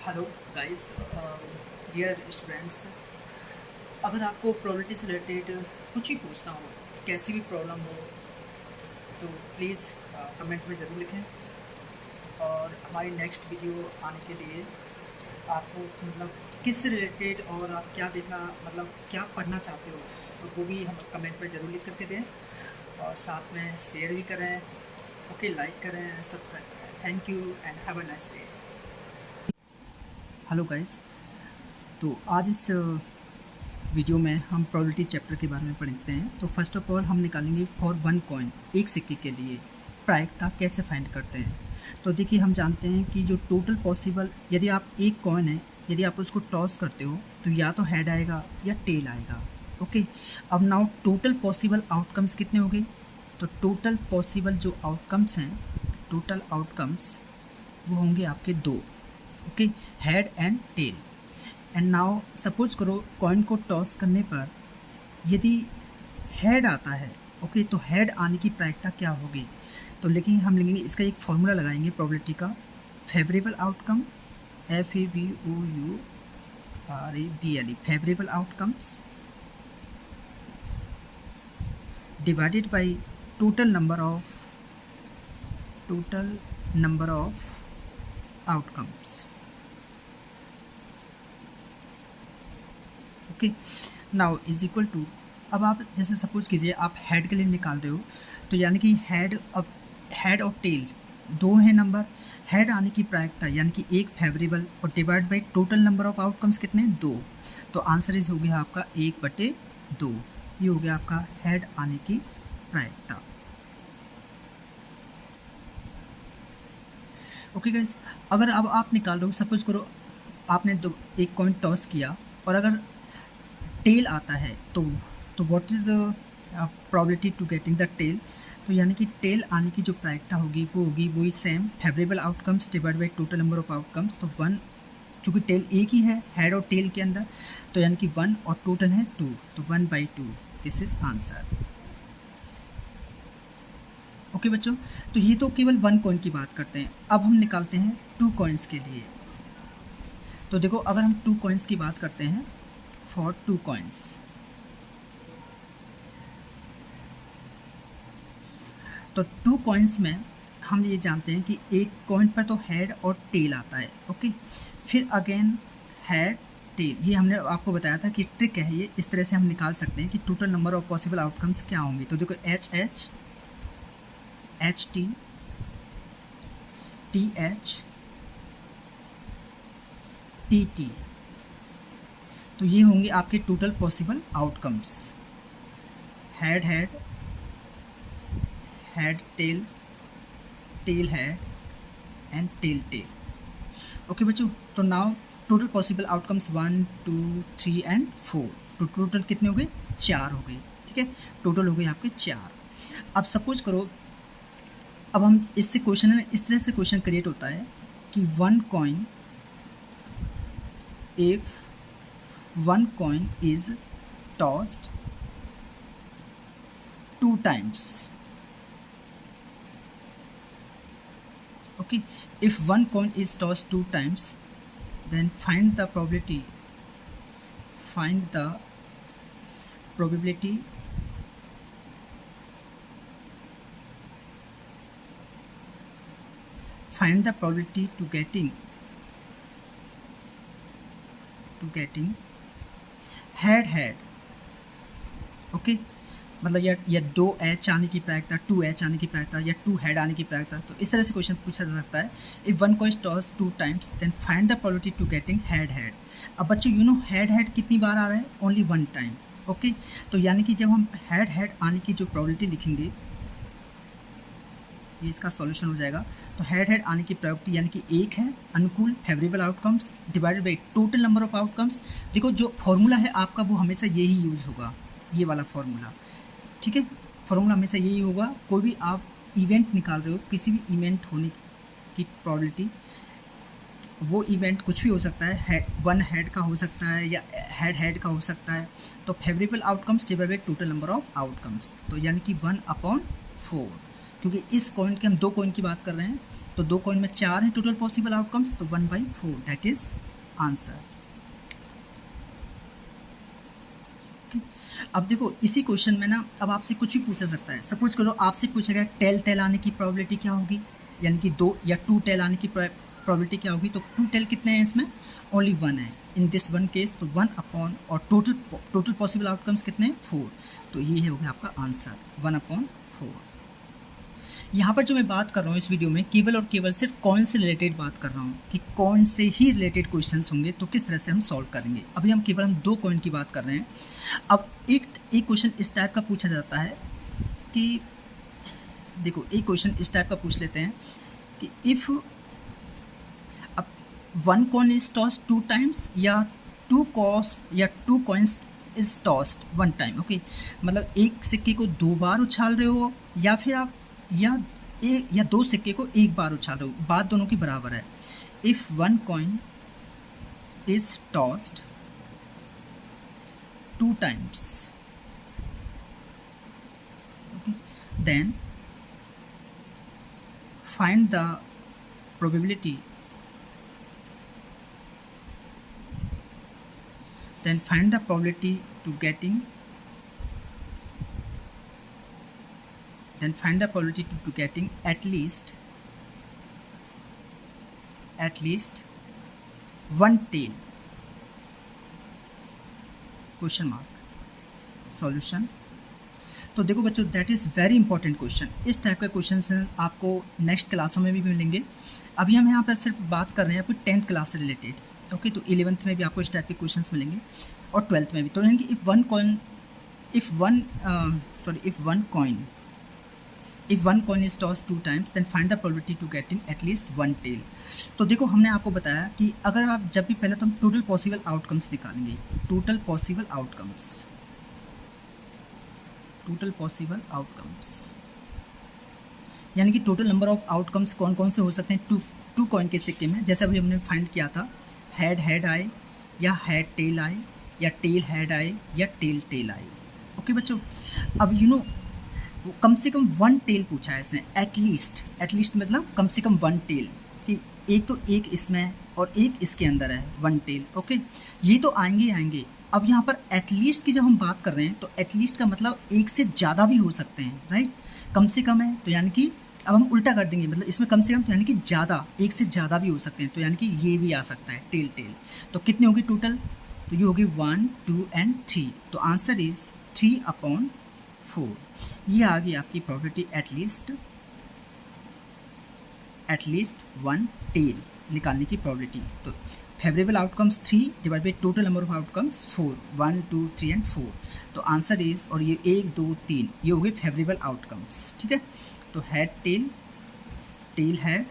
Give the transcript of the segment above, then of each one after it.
Hello guys, dear students. अगर आपको probability से रिलेटेड कुछ ही पूछना हो, कैसी भी प्रॉब्लम हो, तो प्लीज़ कमेंट में ज़रूर लिखें। और हमारी नेक्स्ट वीडियो आने के लिए आपको मतलब किस रिलेटेड और आप क्या देखना मतलब क्या पढ़ना चाहते हो, तो वो भी हम कमेंट में ज़रूर लिख करके दें। और साथ में शेयर भी करें, ओके, लाइक करें, सब्सक्राइब करें। Thank you and have a nice day. Hello guys, तो आज इस वीडियो में हम प्रोबेबिलिटी चैप्टर के बारे में पढ़ते हैं। तो फर्स्ट ऑफ ऑल हम निकालेंगे फॉर वन कॉइन, एक सिक्के के लिए प्रायिकता कैसे फाइंड करते हैं। तो देखिए, हम जानते हैं कि जो टोटल पॉसिबल, यदि आप एक कॉइन है, यदि आप उसको टॉस करते हो तो या तो हेड आएगा या टेल आएगा। ओके, अब नाउ टोटल पॉसिबल आउटकम्स कितने हो गए? तो टोटल पॉसिबल जो आउटकम्स हैं, टोटल आउटकम्स वो होंगे आपके दो। Okay, head and tail. And now suppose करो कॉइन को टॉस करने पर यदि हेड आता है, ओके, तो हेड आने की प्रायिकता क्या होगी? तो लेकिन हम लेंगे इसका एक फॉर्मूला लगाएंगे प्रोबेबिलिटी का, favourable outcome, FAVOURABLE, favourable outcomes divided by total number of outcomes. Okay, now is equal to, अब आप जैसे सपोज कीजिए आप हेड के लिए निकाल रहे हो, तो यानी कि हेड और टेल दो हैं नंबर, हेड आने की प्रायिकता यानी कि एक फेवरेबल और divide by total number of outcomes कितने हैं? दो। तो आंसर इज हो गया आपका 1/2। ये हो गया आपका हेड आने की प्रायिकता। ओके गाइस, अगर अब आप निकाल रहे हो, सपोज करो आपने एक कॉइन टॉस किया और अगर टेल आता है तो what is probability to getting the tail? तो यानी कि टेल आने की जो प्रायिकता होगी वो होगी वही same, favourable outcomes divide by total number of outcomes. तो 1, क्योंकि टेल एक ही है हेड और टेल के अंदर, तो यानी कि 1 और टोटल है 2, तो 1/2। This is answer. ओके बच्चों, तो ये तो केवल वन कॉइन की बात करते हैं। अब हम निकालते हैं टू कॉइन्स के लिए। तो देखो, अगर हम टू कॉइन्स की बात करते हैं, फॉर टू कॉइन्स, तो टू कॉइन्स में हम ये जानते हैं कि एक कॉइन पर तो हेड और टेल आता है। ओके, फिर अगेन हेड टेल, ये हमने आपको बताया था कि ट्रिक है ये, इस तरह से हम निकाल सकते हैं कि total number of possible outcomes क्या होंगे। तो देखो HH, HT, TH, TT, तो ये होंगे आपके total possible outcomes. Head head, head tail, tail head and tail tail. Okay बच्चों, तो now total possible outcomes 1, 2, 3 and 4। तो टोटल कितने हो गए? 4 हो गए। ठीक है, टोटल हो गए आपके 4। अब सपोज करो, अब हम इससे क्वेश्चन है, इस तरह से क्वेश्चन क्रिएट होता है कि one coin, if one coin is tossed 2 times, okay, if one coin is tossed 2 times, then find the probability find the probability to getting head head। Okay, मतलब या 2 एच आने की प्रायिकता, 2 एच आने की प्रायिकता, या 2 हेड आने की प्रायिकता। तो इस तरह से क्वेश्चन पूछा जा सकता है। If one coin toss 2 times, then find the probability to getting head head. अब बच्चों यू नो हेड हेड कितनी बार आ रहा है? Only 1 time. ओके, तो यानी कि जब हम हेड हेड आने की जो प्रोबेबिलिटी लिखेंगे, ये इसका सॉल्यूशन हो जाएगा। तो हेड हेड आने की प्रोबेबिलिटी यानी कि एक है अनुकूल favourable outcomes divided by total number of outcomes. देखो, जो फॉर्मूला है आपका वो हमेशा यही यूज़ होगा, ये वाला फॉर्मूला। ठीक है, फॉर्मूला हमेशा यही होगा। कोई भी आप इवेंट निकाल रहे हो, किसी भी इवेंट होने की प्रोबेबिलिटी, वो इवेंट कुछ भी हो सकता है, वन हेड का हो सकता है या हेड हेड का हो सकता है। तो favourable outcomes divide by total number of outcomes, तो यानी कि 1/4, क्योंकि इस कॉइन के हम 2 कॉइन की बात कर रहे हैं, तो 2 कॉइन में 4 हैं टोटल पॉसिबल आउटकम्स, तो 1/4 दैट इज आंसर। अब देखो इसी क्वेश्चन में ना अब आपसे कुछ भी पूछा सकता है। सपोज करो आपसे पूछा गया टेल टेल आने की प्रोबेबिलिटी क्या होगी, यानी कि 2 या 2 टेल आने की प्रोबेबिलिटी क्या होगी। तो 2 टेल कितने हैं इसमें, ओनली 1 है इन दिस वन केस, तो 1 अपॉन और टोटल पॉसिबल आउटकम्स कितने हैं 4, तो ये हो गया आपका आंसर 1/4। यहाँ पर जो मैं बात कर रहा हूँ इस वीडियो में केवल और केवल सिर्फ कॉइन से रिलेटेड बात कर रहा हूँ कि कॉइन से ही रिलेटेड क्वेश्चंस होंगे तो किस तरह से हम सॉल्व करेंगे। अभी हम केवल 2 कॉइन की बात कर रहे हैं। अब एक क्वेश्चन इस टाइप का पूछा जाता है कि देखो एक क्वेश्चन इस टाइप का पूछ लेते हैं कि इफ़ अब 1 कॉइन इज टॉस्ड 2 टाइम्स या 2 coins is tossed 1 time. Okay, मतलब एक सिक्के को 2 बार उछाल रहे हो या फिर आप या 2 सिक्के को 1 बार उछाल रहे हो, बात दोनों की बराबर है। If 1 coin is tossed 2 times, okay, then find the probability to getting at least 1 tail, question mark solution. तो देखो बच्चों that is very important question. इस टाइप के क्वेश्चन आपको नेक्स्ट क्लासों में भी मिलेंगे। अभी हम यहाँ पर सिर्फ बात कर रहे हैं आपकी 10th क्लास से रिलेटेड। ओके, तो 11th में भी आपको इस टाइप के क्वेश्चंस मिलेंगे और 12th में भी। तो यानी कि if one coin is toss 2 times then find the probability to getting at least 1 tail. तो देखो हमने आपको बताया कि अगर आप जब भी पहले तो हम टोटल पॉसिबल आउटकम्स निकालेंगे, टोटल पॉसिबल आउटकम्स यानी कि टोटल नंबर ऑफ आउटकम्स कौन कौन से हो सकते हैं टू कॉइन के सिक्के में। जैसे अभी हमने फाइंड किया था हेड आए या हेड टेल आए या टेल हेड आए या टेल टेल आए। ओके बच्चों, अब वो कम से कम 1 टेल पूछा है इसने, एटलीस्ट मतलब कम से कम 1 टेल, कि एक इसमें और एक इसके अंदर है 1 टेल। ओके, ये तो आएंगे। अब यहाँ पर एटलीस्ट की जब हम बात कर रहे हैं तो एटलीस्ट का मतलब एक से ज़्यादा भी हो सकते हैं, राइट। कम से कम है तो यानी कि अब हम उल्टा कर देंगे, मतलब इसमें कम से कम तो यानी कि ज़्यादा, एक से ज़्यादा भी हो सकते हैं, तो यानी कि ये भी आ सकता है टेल। तो कितनी होगी टोटल, तो ये होगी 1, 2 एंड 3। तो आंसर इज 3/4। ये आ गई आपकी प्रोबेबिलिटी एटलीस्ट 1 टेल निकालने की प्रोबेबिलिटी। तो favourable outcomes 3 divide by total number of outcomes 4, 1, 2, 3 and 4। तो आंसर इज, और ये 1, 2, 3 ये हो गए फेवरेबल आउटकम्स। ठीक है, तो head tail head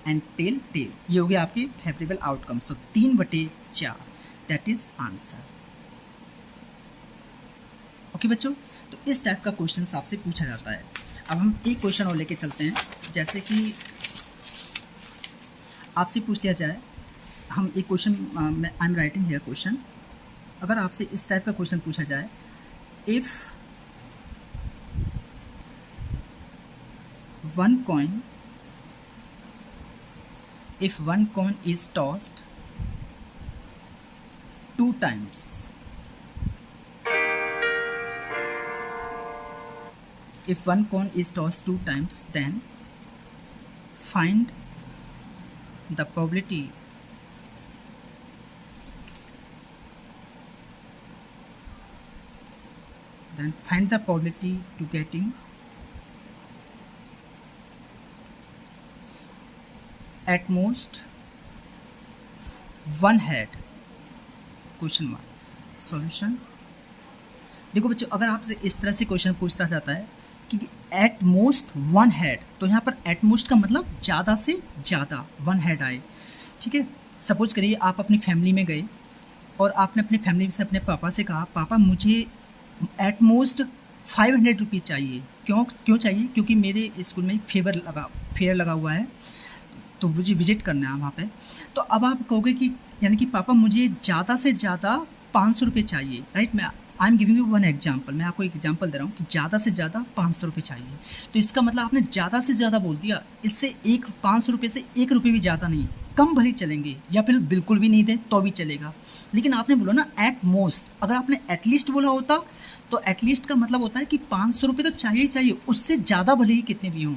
and tail ये हो गया आपके फेवरेबल आउटकम्स। तो 3/4 दैट इज आंसर। ओके बच्चों, तो इस टाइप का क्वेश्चन आपसे पूछा जाता है। अब हम एक क्वेश्चन और लेके चलते हैं। जैसे कि आपसे पूछ लिया जाए, हम एक question I am writing here question. अगर आपसे इस टाइप का क्वेश्चन पूछा जाए, if 1 coin is tossed 2 times, if 1 coin is tossed 2 times, then find the probability to getting at most 1 head, question mark solution. देखो बच्चों, अगर आपसे इस तरह से क्वेश्चन पूछता जाता है कि एट मोस्ट 1 हेड, तो यहाँ पर एट मोस्ट का मतलब ज़्यादा से ज़्यादा 1 हेड आए। ठीक है, सपोज करिए आप अपनी फैमिली में गए और आपने अपनी फैमिली से अपने पापा से कहा, पापा मुझे एट मोस्ट 500 रुपीज़ चाहिए। क्यों चाहिए? क्योंकि मेरे स्कूल में एक फेयर लगा हुआ है, तो मुझे विजिट करना है वहाँ पे। तो अब आप कहोगे कि यानी कि पापा मुझे ज़्यादा से ज़्यादा 500 रुपये चाहिए, राइट। मैं I am giving you one example, मैं आपको एक एग्जाम्पल दे रहा हूँ कि ज़्यादा से ज़्यादा 500 रुपये चाहिए, तो इसका मतलब आपने ज़्यादा से ज़्यादा बोल दिया, इससे 500 रुपये से 1 रुपये भी ज़्यादा नहीं, कम भले चलेंगे या फिर बिल्कुल भी नहीं दें तो भी चलेगा। लेकिन आपने बोला ना एट मोस्ट, अगर आपने एटलीस्ट बोला होता तो एटलीस्ट का मतलब होता है कि 500 रुपये तो चाहिए ही चाहिए, उससे ज़्यादा भले ही कितने भी हों।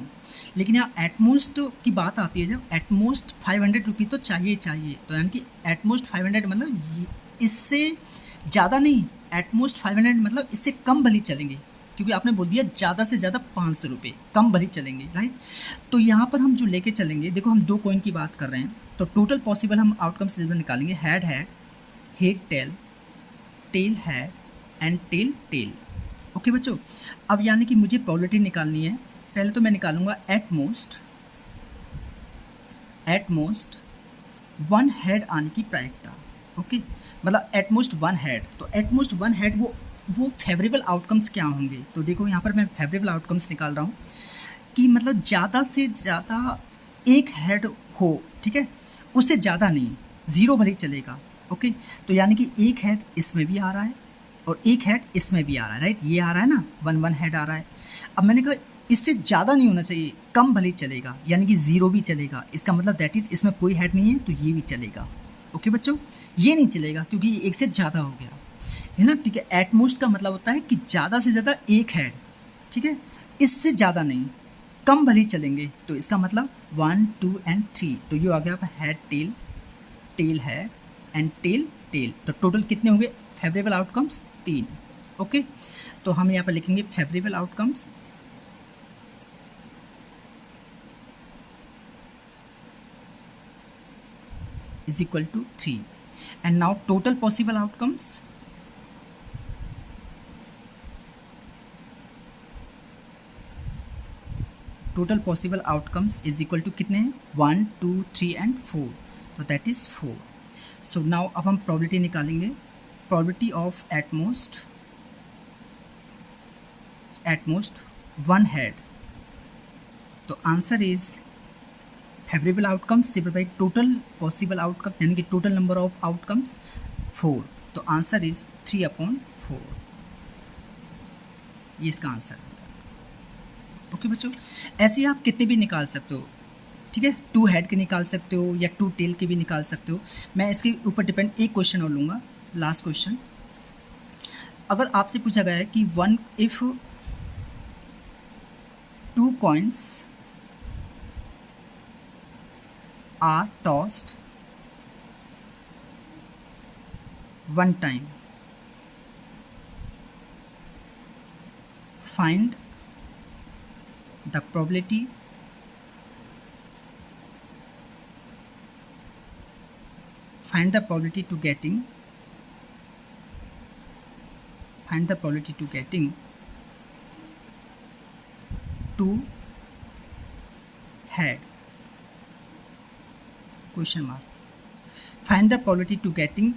लेकिन यहाँ एटमोस्ट की बात आती है, जब एटमोस्ट 500 रुपये तो चाहिए ही चाहिए, तो यानी कि एटमोस्ट 500 मतलब इससे ज़्यादा नहीं, एटमोस्ट 500 मतलब इससे कम भली चलेंगे, क्योंकि आपने बोल दिया ज़्यादा से ज़्यादा 500 रुपये, कम भली चलेंगे, राइट। तो यहाँ पर हम जो लेके चलेंगे, देखो हम 2 कॉइन की बात कर रहे हैं, तो टोटल पॉसिबल हम आउटकम्स निकालेंगे, head head tail, tail head and tail tail. Okay बच्चों, अब यानी कि मुझे प्रोबेबिलिटी निकालनी है। पहले तो मैं निकालूंगा एट मोस्ट 1 हेड आने की प्रायिकता। ओके, मतलब एट मोस्ट 1 हेड, तो एट मोस्ट 1 हेड वो फेवरेबल आउटकम्स क्या होंगे। तो देखो यहाँ पर मैं फेवरेबल आउटकम्स निकाल रहा हूँ कि मतलब ज़्यादा से ज़्यादा 1 हेड हो, ठीक है, उससे ज़्यादा नहीं, 0 भले चलेगा। ओके, तो यानी कि 1 हेड इसमें भी आ रहा है और 1 हेड इसमें भी आ रहा है, राइट, ये आ रहा है ना, 1 हेड आ रहा है। अब मैंने कहा इससे ज़्यादा नहीं होना चाहिए, कम भले चलेगा, यानी कि 0 भी चलेगा, इसका मतलब दैट इज़ इसमें कोई हेड नहीं है तो ये भी चलेगा। ओके बच्चों, ये नहीं चलेगा क्योंकि ये 1 से ज़्यादा हो गया है ना, ठीक है। एटमोस्ट का मतलब होता है कि ज़्यादा से ज़्यादा 1 हेड, ठीक है, इससे ज़्यादा नहीं, कम भले चलेंगे, तो इसका मतलब 1 2 एंड 3, तो ये आ गया आपका head tail, tail head and tail tail. तो टोटल कितने होंगे फेवरेबल आउटकम्स? 3। ओके, तो हम यहाँ पर लिखेंगे favourable outcomes is equal to 3, and now total possible outcomes is equal to कितने हैं? 1 2 3 and 4, तो that is 4. So now अब हम probability निकालेंगे, probability of at most 1 head, तो answer is favourable outcomes divide by total possible outcome, यानी कि total number of outcomes 4, तो आंसर इज 3/4, ये इसका आंसर है। ओके बच्चों, ऐसे ही आप कितने भी निकाल सकते हो, ठीक है, 2 हेड के निकाल सकते हो या 2 टेल के भी निकाल सकते हो। मैं इसके ऊपर डिपेंड एक क्वेश्चन और लूँगा, लास्ट क्वेश्चन। अगर आपसे पूछा गया है कि if 2 coins are tossed 1 time, find the probability to getting 2 head, question mark, find the probability to getting,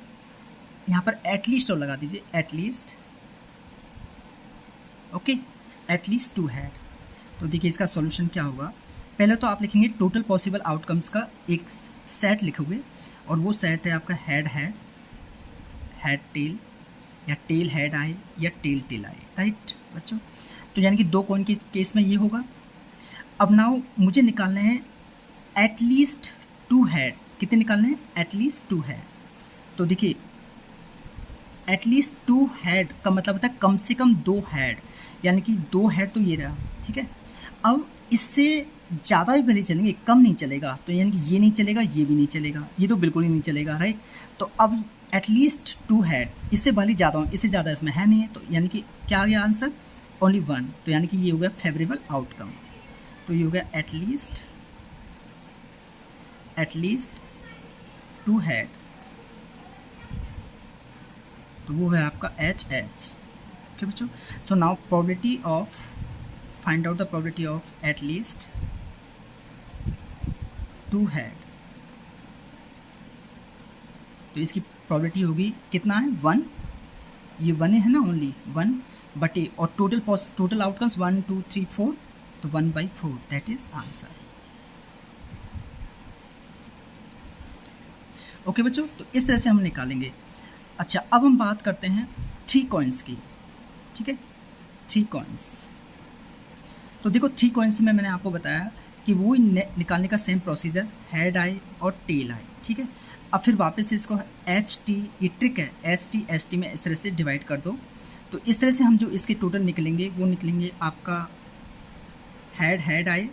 यहाँ पर एटलीस्ट और लगा दीजिए, एटलीस्ट, ओके, एटलीस्ट 2 हेड। तो देखिए इसका सॉल्यूशन क्या होगा, पहले तो आप लिखेंगे टोटल पॉसिबल आउटकम्स का एक सेट लिखोगे, और वो सेट है आपका हेड टेल, या टेल हेड आए या टेल टेल आए, राइट बच्चों। तो यानी कि 2 कॉइन के केस में ये होगा। अब नाउ मुझे निकालने हैं एटलीस्ट 2 हेड, कितने निकालने हैं? At least 2 head. तो देखिए एटलीस्ट 2 हेड का मतलब होता है कम से कम 2 हेड, यानी कि 2 हेड तो ये रहा, ठीक है। अब इससे ज़्यादा भी भले चलेंगे, कम नहीं चलेगा, तो यानी कि ये नहीं चलेगा, ये भी नहीं चलेगा, ये तो बिल्कुल ही नहीं चलेगा, राइट। तो अब एटलीस्ट 2 हेड, इससे भले ज़्यादा हो, इससे ज़्यादा इसमें है नहीं है, तो यानी कि क्या आ गया आंसर? ओनली 1, तो यानी कि ये हो गया फेवरेबल आउटकम। तो ये हो गया एटलीस्ट 2 हेड, तो वो है आपका एच। ओके बच्चों, so now probability of, find out the probability of at least 2 head, तो इसकी प्रोबेबिलिटी होगी कितना है? 1, ये 1 है ना, ओनली 1 बटे, और टोटल आउटकम्स 1 2 3 4, तो 1/4, दैट इज आंसर। ओके बच्चों, तो इस तरह से हम निकालेंगे। अच्छा, अब हम बात करते हैं 3 कॉइन्स की, ठीक है, 3 कॉइन्स। तो देखो 3 कॉइन्स में मैंने आपको बताया कि वो निकालने का सेम प्रोसीजर, हेड आई और टेल आई, ठीक है। अब फिर वापस से इसको एच टी, ये ट्रिक है, एस टी में इस तरह से डिवाइड कर दो। तो इस तरह से हम जो इसके टोटल निकलेंगे वो निकलेंगे आपका हेड आई,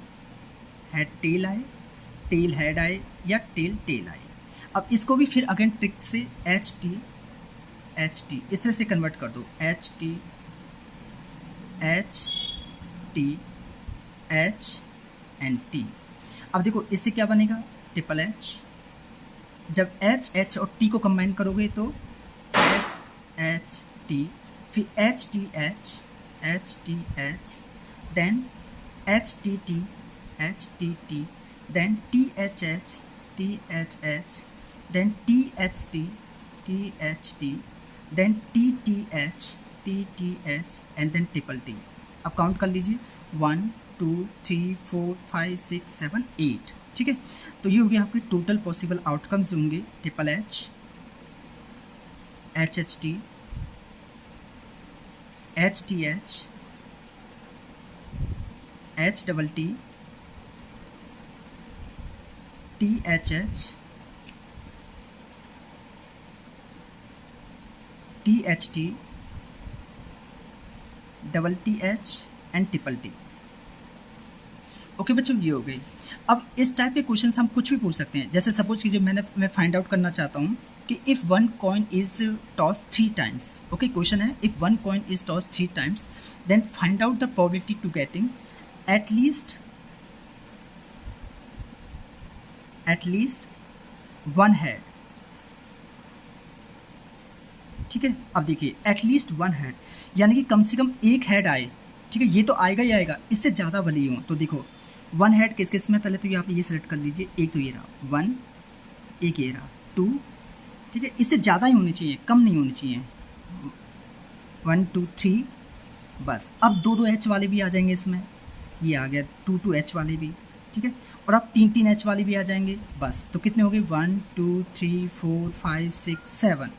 हेड टेल आई, टेल हेड आई या टेल टेल आई। अब इसको भी फिर अगेन ट्रिक से एच टी इस तरह से कन्वर्ट कर दो, H T H and T. अब देखो इससे क्या बनेगा, ट्रिपल एच। जब एच और टी को कंबाइन करोगे तो एच टी, फिर H T H, then H T T, then T H then T H T, then T H and then triple T. अब काउंट कर लीजिए, 1 2 3 4 5 6 7 8, ठीक है। तो ये हो गया आपके टोटल पॉसिबल आउटकम्स होंगे, triple H T, H double T, H T, double T H and triple T. Okay बच्चों, ये हो गई। अब इस टाइप के क्वेश्चंस हम कुछ भी पूछ सकते हैं। जैसे सपोज कीजिए मैं फाइंड आउट करना चाहता हूँ कि if one coin is toss 3 times, okay, question है if one coin is toss 3 times then find out the probability to getting at least 1 head, ठीक है। अब देखिए एटलीस्ट 1 हेड यानी कि कम से कम एक हेड आए, ठीक है। ये तो आएगा ही आएगा, इससे ज़्यादा भले हो। तो देखो 1 हेड किस किस में, पहले तो यहाँ पे ये सेलेक्ट कर लीजिए, एक तो ये रहा 1, एक ये रहा 2, ठीक है। इससे ज़्यादा ही होनी चाहिए, कम नहीं होनी चाहिए। 1 2 3 बस। अब 2 एच वाले भी आ जाएंगे इसमें, ये आ गया 2 एच वाले भी, ठीक है। और अब 3 एच वाले भी आ जाएंगे, बस। तो कितने हो गए, 1 2 3 4 5 6 7,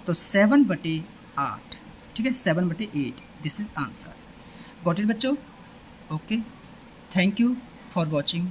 तो 7/8, ठीक है, 7/8, this is answer. Got it बच्चों? Okay, thank you for watching.